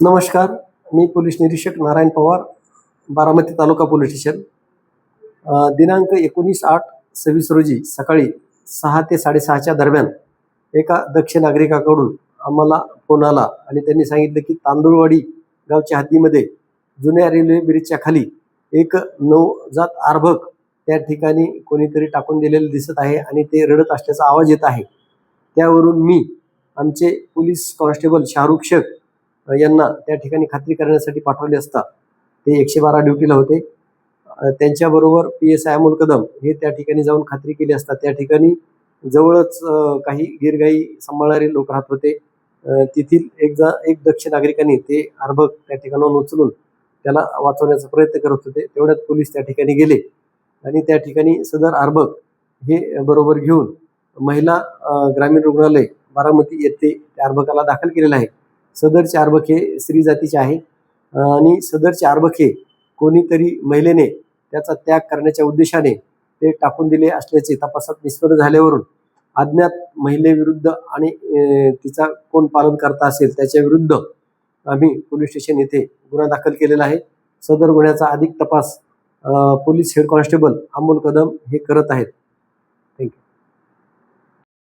नमस्कार, मी पोलीस निरीक्षक नारायण पवार, बारामती तालुका police station. दिनांक 19/8/26 रोजी सकाळी 6 ते 6:30च्या दरम्यान एका दक्ष नागरिकाकडून आम्हाला फोन आला आणि त्यांनी सांगितलं की तांदूळवाडी गावच्या हद्दीमध्ये जुन्या रेल्वे ब्रिजच्या खाली एक नवजात अर्भक त्या ठिकाणी कोणीतरी टाकून दिलेलं दिसत आहे आणि ते रडत असल्याचा आवाज येत आहे. त्यावरून मी आमचे पोलीस कॉन्स्टेबल शाहरुख शेख यांना त्या ठिकाणी खात्री करण्यासाठी पाठवले असता ते 112 ड्युटीला होते. त्यांच्याबरोबर PSI अमोल कदम हे त्या ठिकाणी जाऊन खात्री केली असता त्या ठिकाणी जवळच काही गिरगाई सांभाळणारे लोक राहत होते. तेथील एक दक्ष नागरिकांनी ते अर्भक त्या ठिकाणाहून उचलून त्याला वाचवण्याचा प्रयत्न करत होते. तेवढ्यात पोलीस त्या ठिकाणी गेले आणि त्या ठिकाणी सदर अर्भक हे बरोबर घेऊन महिला ग्रामीण रुग्णालय बारामती येथे त्या अर्भकाला दाखल केलेलं आहे. सदरचे अर्भक हे स्त्री जातीचे आहे आणि सदरचे अर्भक हे कोणीतरी महिलेने त्याचा त्याग करण्याच्या उद्देशाने ते टाकून दिले असल्याचे तपासात निष्पन्न झाल्यावरून अज्ञात महिलेविरुद्ध आणि तिचा कोण पालन करता असेल त्याच्या विरुद्ध आम्ही पोलीस स्टेशन येथे गुन्हा दाखल केलेला आहे. सदर गुन्ह्याचा अधिक तपास police head constable Amol Kadam हे करत आहेत.